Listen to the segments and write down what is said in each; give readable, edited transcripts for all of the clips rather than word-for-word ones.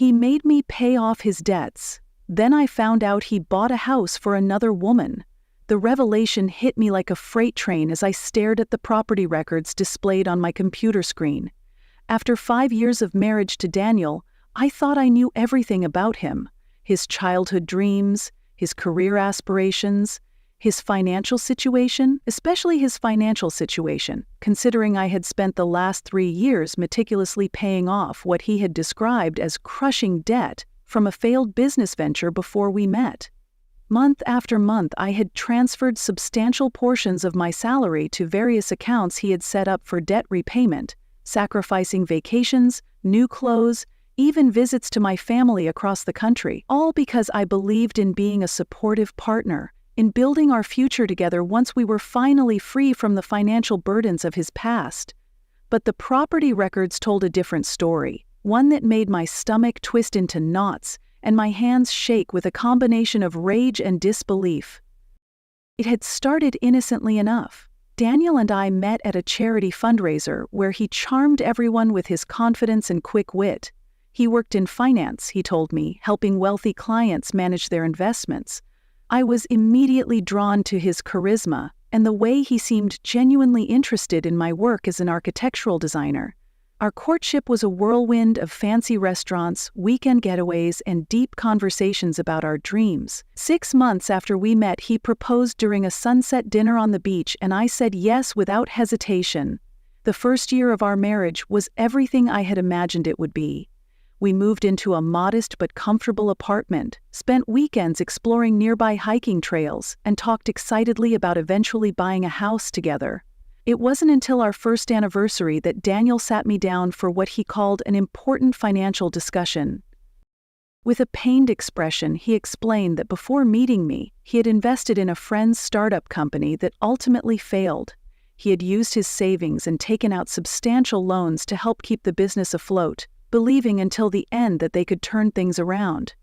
He made me pay off his debts. Then I found out he bought a house for another woman. The revelation hit me like a freight train as I stared at the property records displayed on my computer screen. After 5 years of marriage to Daniel, I thought I knew everything about him: his childhood dreams, his career aspirations, his financial situation, especially his financial situation, considering I had spent the last 3 years meticulously paying off what he had described as crushing debt from a failed business venture before we met. Month after month, I had transferred substantial portions of my salary to various accounts he had set up for debt repayment, sacrificing vacations, new clothes, even visits to my family across the country, all because I believed in being a supportive partner, in building our future together once we were finally free from the financial burdens of his past. But the property records told a different story, one that made my stomach twist into knots and my hands shake with a combination of rage and disbelief. It had started innocently enough. Daniel and I met at a charity fundraiser where he charmed everyone with his confidence and quick wit. He worked in finance, he told me, helping wealthy clients manage their investments. I was immediately drawn to his charisma and the way he seemed genuinely interested in my work as an architectural designer. Our courtship was a whirlwind of fancy restaurants, weekend getaways, and deep conversations about our dreams. 6 months after we met, he proposed during a sunset dinner on the beach, and I said yes without hesitation. The first year of our marriage was everything I had imagined it would be. We moved into a modest but comfortable apartment, spent weekends exploring nearby hiking trails, and talked excitedly about eventually buying a house together. It wasn't until our first anniversary that Daniel sat me down for what he called an important financial discussion. With a pained expression, he explained that before meeting me, he had invested in a friend's startup company that ultimately failed. He had used his savings and taken out substantial loans to help keep the business afloat, believing until the end that they could turn things around.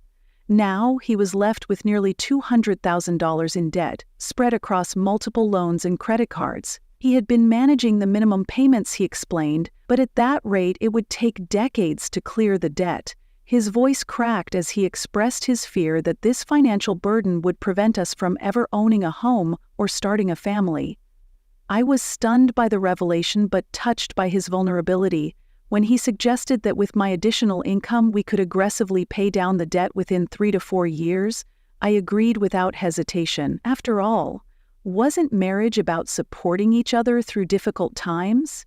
Now he was left with nearly $200,000 in debt, spread across multiple loans and credit cards. He had been managing the minimum payments, he explained, but at that rate it would take decades to clear the debt. His voice cracked as he expressed his fear that this financial burden would prevent us from ever owning a home or starting a family. I was stunned by the revelation but touched by his vulnerability. When he suggested that with my additional income we could aggressively pay down the debt within 3 to 4 years, I agreed without hesitation. After all, wasn't marriage about supporting each other through difficult times?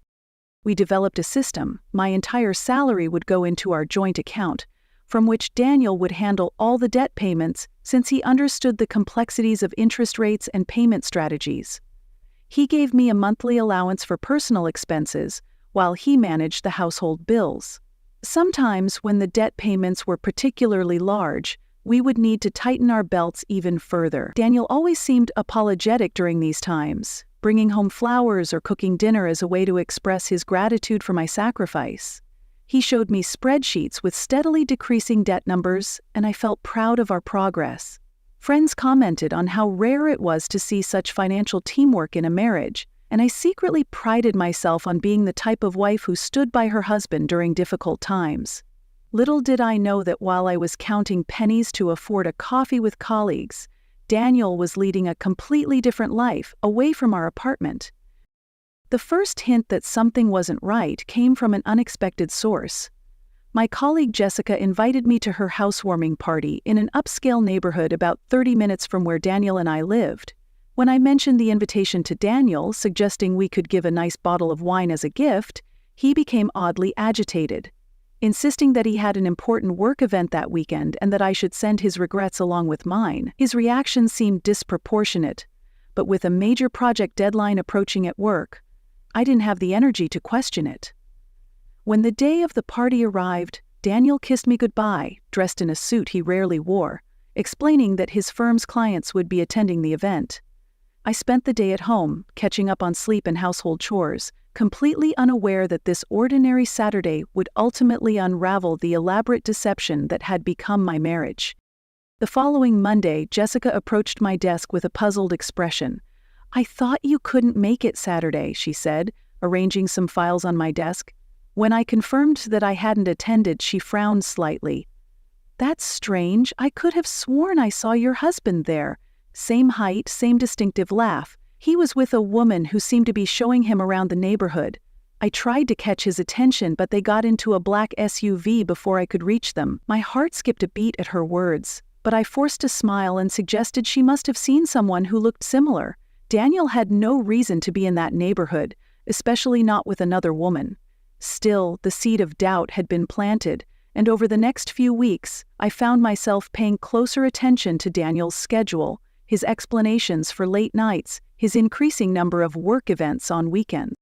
We developed a system. My entire salary would go into our joint account, from which Daniel would handle all the debt payments since he understood the complexities of interest rates and payment strategies. He gave me a monthly allowance for personal expenses, while he managed the household bills. Sometimes, when the debt payments were particularly large, we would need to tighten our belts even further. Daniel always seemed apologetic during these times, bringing home flowers or cooking dinner as a way to express his gratitude for my sacrifice. He showed me spreadsheets with steadily decreasing debt numbers, and I felt proud of our progress. Friends commented on how rare it was to see such financial teamwork in a marriage, and I secretly prided myself on being the type of wife who stood by her husband during difficult times. Little did I know that while I was counting pennies to afford a coffee with colleagues, Daniel was leading a completely different life away from our apartment. The first hint that something wasn't right came from an unexpected source. My colleague Jessica invited me to her housewarming party in an upscale neighborhood about 30 minutes from where Daniel and I lived. When I mentioned the invitation to Daniel, suggesting we could give a nice bottle of wine as a gift, he became oddly agitated, insisting that he had an important work event that weekend and that I should send his regrets along with mine. His reaction seemed disproportionate, but with a major project deadline approaching at work, I didn't have the energy to question it. When the day of the party arrived, Daniel kissed me goodbye, dressed in a suit he rarely wore, explaining that his firm's clients would be attending the event. I spent the day at home, catching up on sleep and household chores, completely unaware that this ordinary Saturday would ultimately unravel the elaborate deception that had become my marriage. The following Monday, Jessica approached my desk with a puzzled expression. "I thought you couldn't make it Saturday," she said, arranging some files on my desk. When I confirmed that I hadn't attended, she frowned slightly. "That's strange. I could have sworn I saw your husband there. Same height, same distinctive laugh. He was with a woman who seemed to be showing him around the neighborhood. I tried to catch his attention, but they got into a black SUV before I could reach them." My heart skipped a beat at her words, but I forced a smile and suggested she must have seen someone who looked similar. Daniel had no reason to be in that neighborhood, especially not with another woman. Still, the seed of doubt had been planted, and over the next few weeks, I found myself paying closer attention to Daniel's schedule, his explanations for late nights, his increasing number of work events on weekends.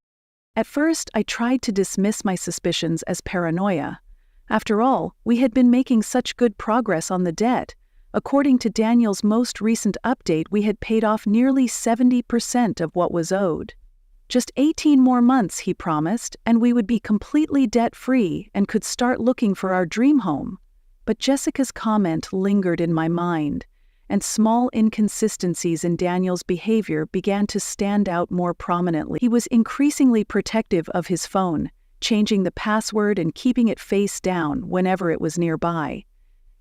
At first, I tried to dismiss my suspicions as paranoia. After all, we had been making such good progress on the debt. According to Daniel's most recent update, we had paid off nearly 70% of what was owed. Just 18 more months, he promised, and we would be completely debt-free and could start looking for our dream home. But Jessica's comment lingered in my mind, and small inconsistencies in Daniel's behavior began to stand out more prominently. He was increasingly protective of his phone, changing the password and keeping it face down whenever it was nearby.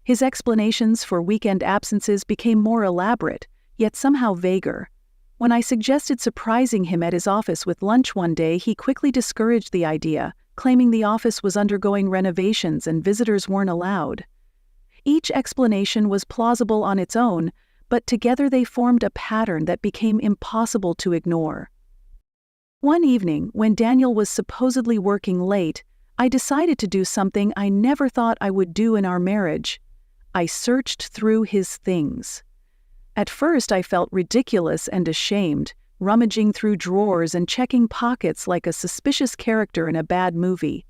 His explanations for weekend absences became more elaborate, yet somehow vaguer. When I suggested surprising him at his office with lunch one day, he quickly discouraged the idea, claiming the office was undergoing renovations and visitors weren't allowed. Each explanation was plausible on its own, but together they formed a pattern that became impossible to ignore. One evening, when Daniel was supposedly working late, I decided to do something I never thought I would do in our marriage. I searched through his things. At first, I felt ridiculous and ashamed, rummaging through drawers and checking pockets like a suspicious character in a bad movie.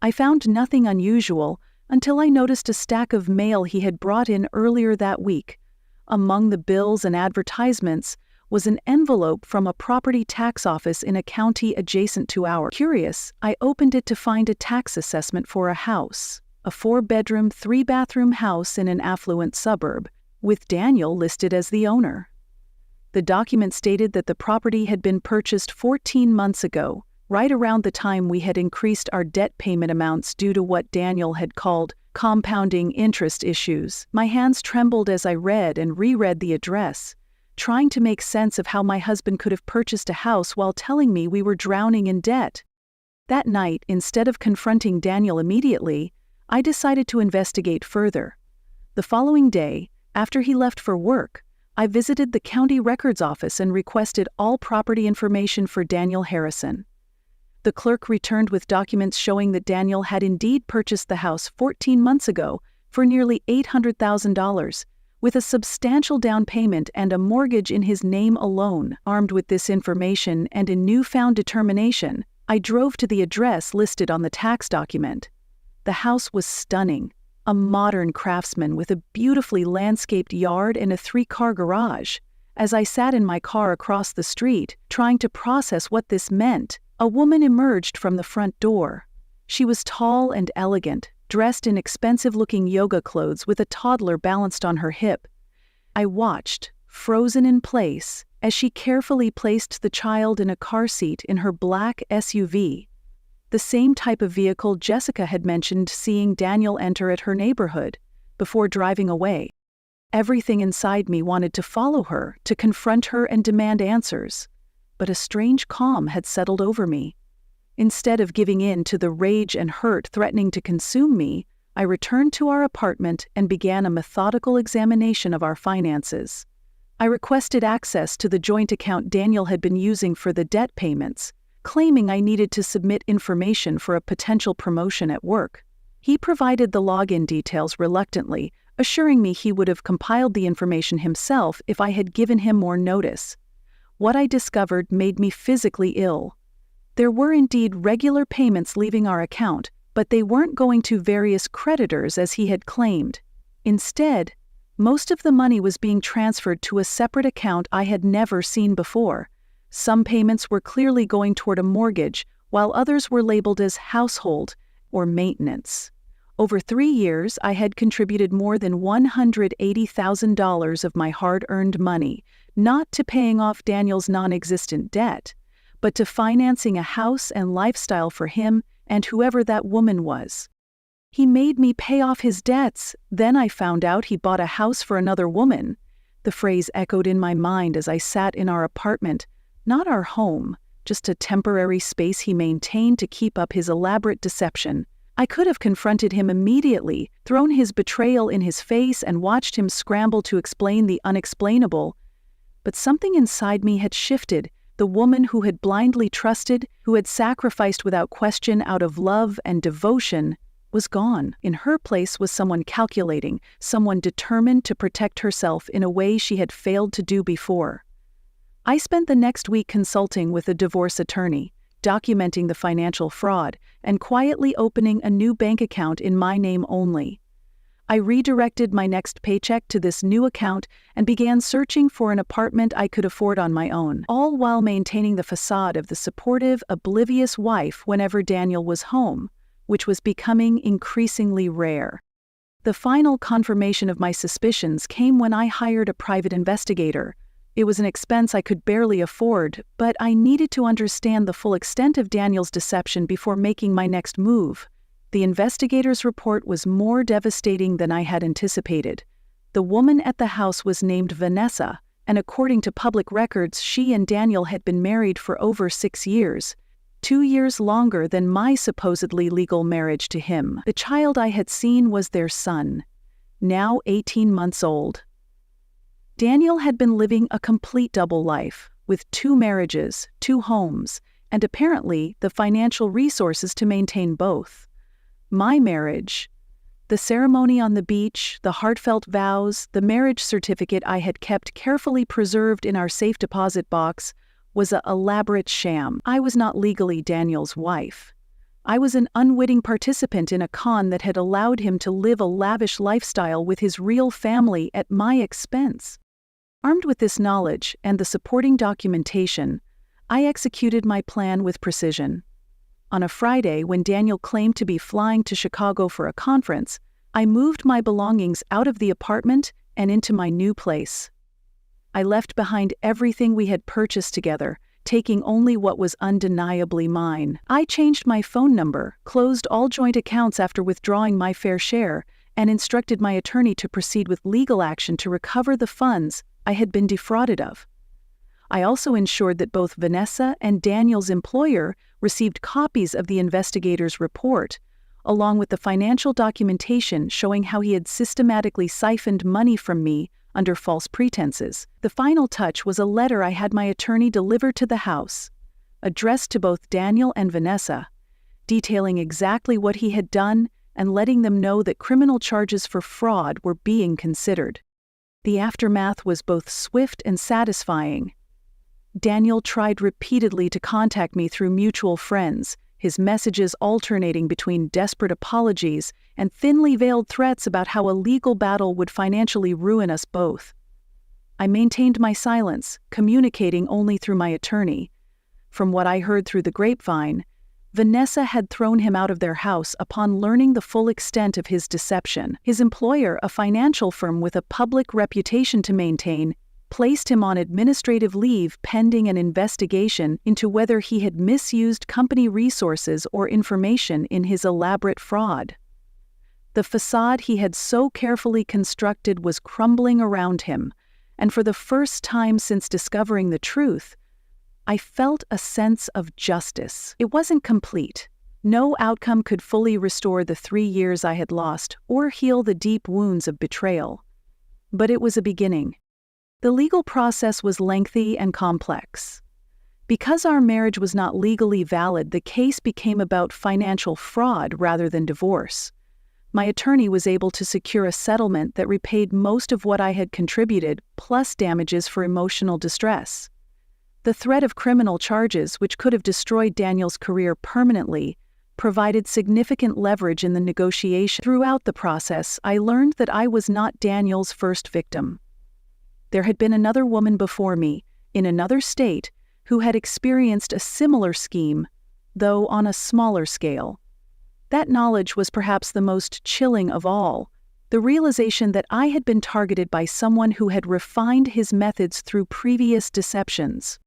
I found nothing unusual until I noticed a stack of mail he had brought in earlier that week. Among the bills and advertisements was an envelope from a property tax office in a county adjacent to ours. Curious, I opened it to find a tax assessment for a house, a 4-bedroom, 3-bathroom house in an affluent suburb, with Daniel listed as the owner. The document stated that the property had been purchased 14 months ago, right around the time we had increased our debt payment amounts due to what Daniel had called compounding interest issues. My hands trembled as I read and reread the address, trying to make sense of how my husband could have purchased a house while telling me we were drowning in debt. That night, instead of confronting Daniel immediately, I decided to investigate further. The following day, after he left for work, I visited the county records office and requested all property information for Daniel Harrison. The clerk returned with documents showing that Daniel had indeed purchased the house 14 months ago for nearly $800,000, with a substantial down payment and a mortgage in his name alone. Armed with this information and in newfound determination, I drove to the address listed on the tax document. The house was stunning, a modern craftsman with a beautifully landscaped yard and a 3-car garage. As I sat in my car across the street, trying to process what this meant, a woman emerged from the front door. She was tall and elegant, dressed in expensive-looking yoga clothes with a toddler balanced on her hip. I watched, frozen in place, as she carefully placed the child in a car seat in her black SUV, the same type of vehicle Jessica had mentioned seeing Daniel enter at her neighborhood, before driving away. Everything inside me wanted to follow her, to confront her and demand answers. But a strange calm had settled over me. Instead of giving in to the rage and hurt threatening to consume me, I returned to our apartment and began a methodical examination of our finances. I requested access to the joint account Daniel had been using for the debt payments, claiming I needed to submit information for a potential promotion at work. He provided the login details reluctantly, assuring me he would have compiled the information himself if I had given him more notice. What I discovered made me physically ill. There were indeed regular payments leaving our account, but they weren't going to various creditors as he had claimed. Instead, most of the money was being transferred to a separate account I had never seen before. Some payments were clearly going toward a mortgage, while others were labeled as household or maintenance. Over 3 years, I had contributed more than $180,000 of my hard-earned money, not to paying off Daniel's non-existent debt, but to financing a house and lifestyle for him and whoever that woman was. He made me pay off his debts. Then I found out he bought a house for another woman. The phrase echoed in my mind as I sat in our apartment, not our home, just a temporary space he maintained to keep up his elaborate deception. I could have confronted him immediately, thrown his betrayal in his face, and watched him scramble to explain the unexplainable. But something inside me had shifted. The woman who had blindly trusted, who had sacrificed without question out of love and devotion, was gone. In her place was someone calculating, someone determined to protect herself in a way she had failed to do before. I spent the next week consulting with a divorce attorney, documenting the financial fraud, and quietly opening a new bank account in my name only. I redirected my next paycheck to this new account and began searching for an apartment I could afford on my own, all while maintaining the facade of the supportive, oblivious wife whenever Daniel was home, which was becoming increasingly rare. The final confirmation of my suspicions came when I hired a private investigator. It was an expense I could barely afford, but I needed to understand the full extent of Daniel's deception before making my next move. The investigator's report was more devastating than I had anticipated. The woman at the house was named Vanessa, and according to public records, she and Daniel had been married for over 6 years, 2 years longer than my supposedly legal marriage to him. The child I had seen was their son, now 18 months old. Daniel had been living a complete double life, with 2 marriages, 2 homes, and apparently the financial resources to maintain both. My marriage, the ceremony on the beach, the heartfelt vows, the marriage certificate I had kept carefully preserved in our safe deposit box, was an elaborate sham. I was not legally Daniel's wife. I was an unwitting participant in a con that had allowed him to live a lavish lifestyle with his real family at my expense. Armed with this knowledge and the supporting documentation, I executed my plan with precision. On a Friday, when Daniel claimed to be flying to Chicago for a conference, I moved my belongings out of the apartment and into my new place. I left behind everything we had purchased together, taking only what was undeniably mine. I changed my phone number, closed all joint accounts after withdrawing my fair share, and instructed my attorney to proceed with legal action to recover the funds I had been defrauded of. I also ensured that both Vanessa and Daniel's employer received copies of the investigator's report, along with the financial documentation showing how he had systematically siphoned money from me under false pretenses. The final touch was a letter I had my attorney deliver to the house, addressed to both Daniel and Vanessa, detailing exactly what he had done and letting them know that criminal charges for fraud were being considered. The aftermath was both swift and satisfying. Daniel tried repeatedly to contact me through mutual friends, his messages alternating between desperate apologies and thinly veiled threats about how a legal battle would financially ruin us both. I maintained my silence, communicating only through my attorney. From what I heard through the grapevine, Vanessa had thrown him out of their house upon learning the full extent of his deception. His employer, a financial firm with a public reputation to maintain, placed him on administrative leave pending an investigation into whether he had misused company resources or information in his elaborate fraud. The facade he had so carefully constructed was crumbling around him, and for the first time since discovering the truth, I felt a sense of justice. It wasn't complete. No outcome could fully restore the 3 years I had lost or heal the deep wounds of betrayal. But it was a beginning. The legal process was lengthy and complex. Because our marriage was not legally valid, the case became about financial fraud rather than divorce. My attorney was able to secure a settlement that repaid most of what I had contributed, plus damages for emotional distress. The threat of criminal charges, which could have destroyed Daniel's career permanently, provided significant leverage in the negotiation. Throughout the process, I learned that I was not Daniel's first victim. There had been another woman before me, in another state, who had experienced a similar scheme, though on a smaller scale. That knowledge was perhaps the most chilling of all, the realization that I had been targeted by someone who had refined his methods through previous deceptions.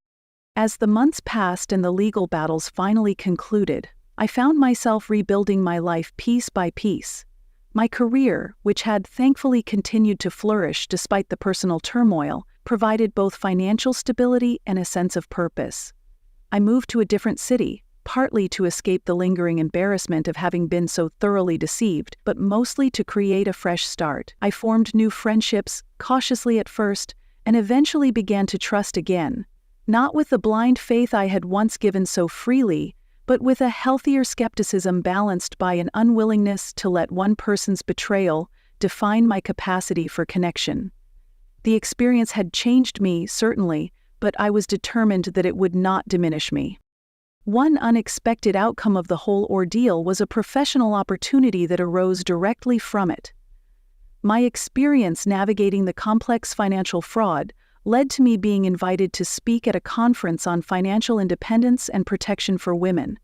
As the months passed and the legal battles finally concluded, I found myself rebuilding my life piece by piece. My career, which had thankfully continued to flourish despite the personal turmoil, provided both financial stability and a sense of purpose. I moved to a different city, partly to escape the lingering embarrassment of having been so thoroughly deceived, but mostly to create a fresh start. I formed new friendships, cautiously at first, and eventually began to trust again, not with the blind faith I had once given so freely, but with a healthier skepticism balanced by an unwillingness to let one person's betrayal define my capacity for connection. The experience had changed me, certainly, but I was determined that it would not diminish me. One unexpected outcome of the whole ordeal was a professional opportunity that arose directly from it. My experience navigating the complex financial fraud led to me being invited to speak at a conference on financial independence and protection for women.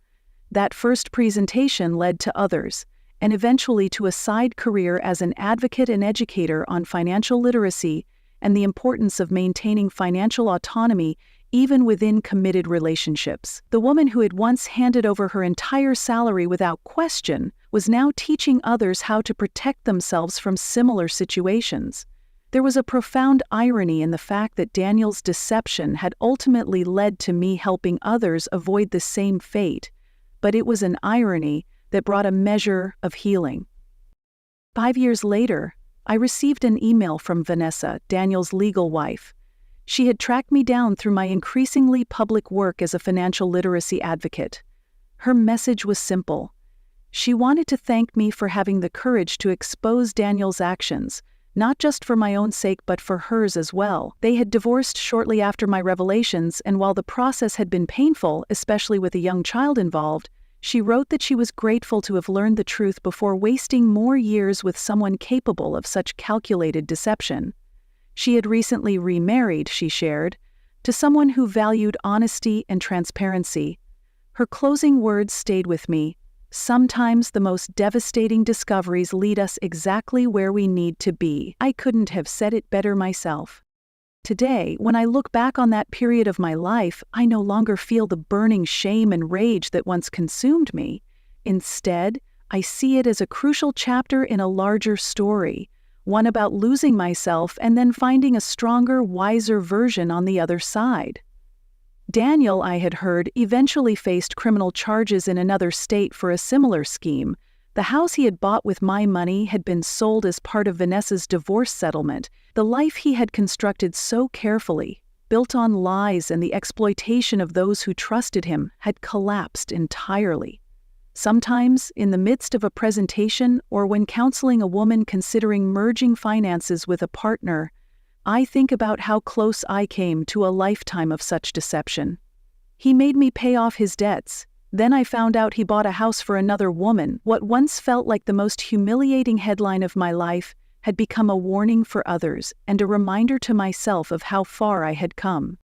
That first presentation led to others, and eventually to a side career as an advocate and educator on financial literacy and the importance of maintaining financial autonomy even within committed relationships. The woman who had once handed over her entire salary without question was now teaching others how to protect themselves from similar situations. There was a profound irony in the fact that Daniel's deception had ultimately led to me helping others avoid the same fate, but it was an irony that brought a measure of healing. 5 years later, I received an email from Vanessa, Daniel's legal wife. She had tracked me down through my increasingly public work as a financial literacy advocate. Her message was simple. She wanted to thank me for having the courage to expose Daniel's actions, not just for my own sake but for hers as well. They had divorced shortly after my revelations, and while the process had been painful, especially with a young child involved, she wrote that she was grateful to have learned the truth before wasting more years with someone capable of such calculated deception. She had recently remarried, she shared, to someone who valued honesty and transparency. Her closing words stayed with me. Sometimes the most devastating discoveries lead us exactly where we need to be. I couldn't have said it better myself. Today, when I look back on that period of my life, I no longer feel the burning shame and rage that once consumed me. Instead, I see it as a crucial chapter in a larger story, one about losing myself and then finding a stronger, wiser version on the other side. Daniel, I had heard, eventually faced criminal charges in another state for a similar scheme. The house he had bought with my money had been sold as part of Vanessa's divorce settlement. The life he had constructed so carefully, built on lies and the exploitation of those who trusted him, had collapsed entirely. Sometimes, in the midst of a presentation or when counseling a woman considering merging finances with a partner, I think about how close I came to a lifetime of such deception. He made me pay off his debts. Then I found out he bought a house for another woman. What once felt like the most humiliating headline of my life had become a warning for others and a reminder to myself of how far I had come.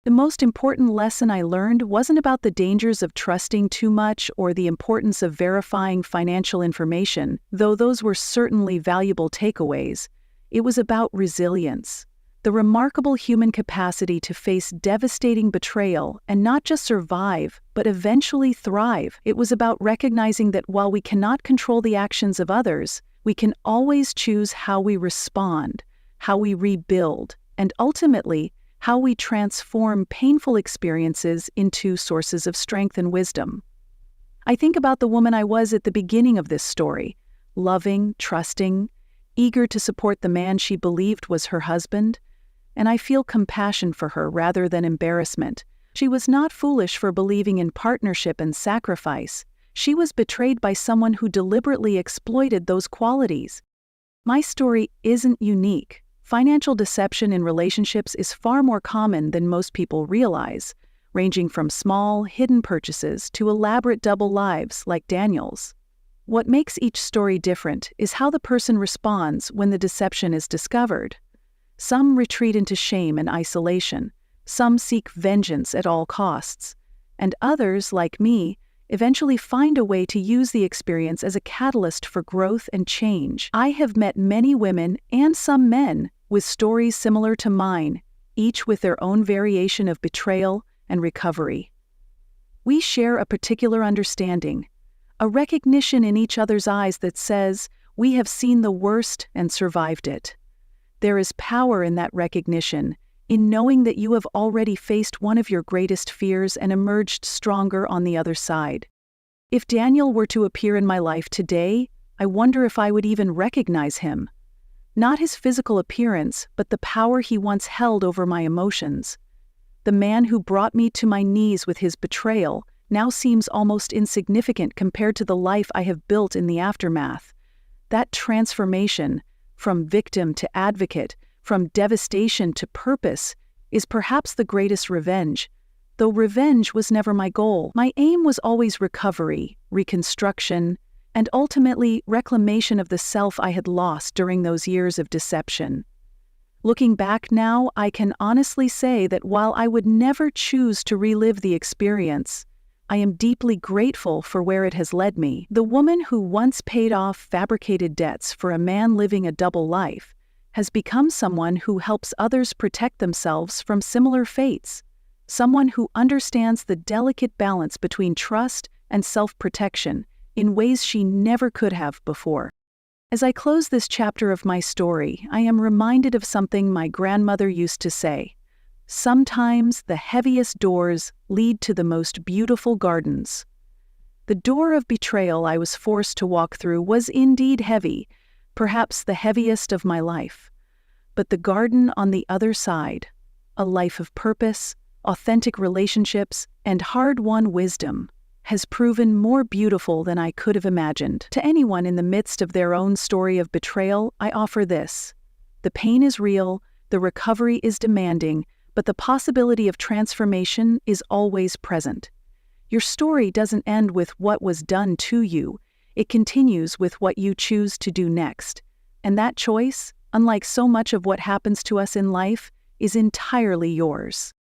The most important lesson I learned wasn't about the dangers of trusting too much or the importance of verifying financial information, though those were certainly valuable takeaways. It was about resilience, the remarkable human capacity to face devastating betrayal and not just survive, but eventually thrive. It was about recognizing that while we cannot control the actions of others, we can always choose how we respond, how we rebuild, and ultimately, how we transform painful experiences into sources of strength and wisdom. I think about the woman I was at the beginning of this story, loving, trusting, eager to support the man she believed was her husband, and I feel compassion for her rather than embarrassment. She was not foolish for believing in partnership and sacrifice. She was betrayed by someone who deliberately exploited those qualities. My story isn't unique. Financial deception in relationships is far more common than most people realize, ranging from small, hidden purchases to elaborate double lives like Daniel's. What makes each story different is how the person responds when the deception is discovered. Some retreat into shame and isolation, some seek vengeance at all costs, and others, like me, eventually find a way to use the experience as a catalyst for growth and change. I have met many women and some men with stories similar to mine, each with their own variation of betrayal and recovery. We share a particular understanding, a recognition in each other's eyes that says, we have seen the worst and survived it. There is power in that recognition, in knowing that you have already faced one of your greatest fears and emerged stronger on the other side. If Daniel were to appear in my life today, I wonder if I would even recognize him. Not his physical appearance, but the power he once held over my emotions. The man who brought me to my knees with his betrayal now seems almost insignificant compared to the life I have built in the aftermath. That transformation, from victim to advocate, from devastation to purpose, is perhaps the greatest revenge. Though revenge was never my goal, my aim was always recovery, reconstruction, and ultimately reclamation of the self I had lost during those years of deception. Looking back now, I can honestly say that while I would never choose to relive the experience, I am deeply grateful for where it has led me. The woman who once paid off fabricated debts for a man living a double life has become someone who helps others protect themselves from similar fates, someone who understands the delicate balance between trust and self-protection in ways she never could have before. As I close this chapter of my story, I am reminded of something my grandmother used to say. Sometimes the heaviest doors lead to the most beautiful gardens. The door of betrayal I was forced to walk through was indeed heavy, perhaps the heaviest of my life. But the garden on the other side, a life of purpose, authentic relationships, and hard-won wisdom, has proven more beautiful than I could have imagined. To anyone in the midst of their own story of betrayal, I offer this. The pain is real, the recovery is demanding, but the possibility of transformation is always present. Your story doesn't end with what was done to you, it continues with what you choose to do next. And that choice, unlike so much of what happens to us in life, is entirely yours.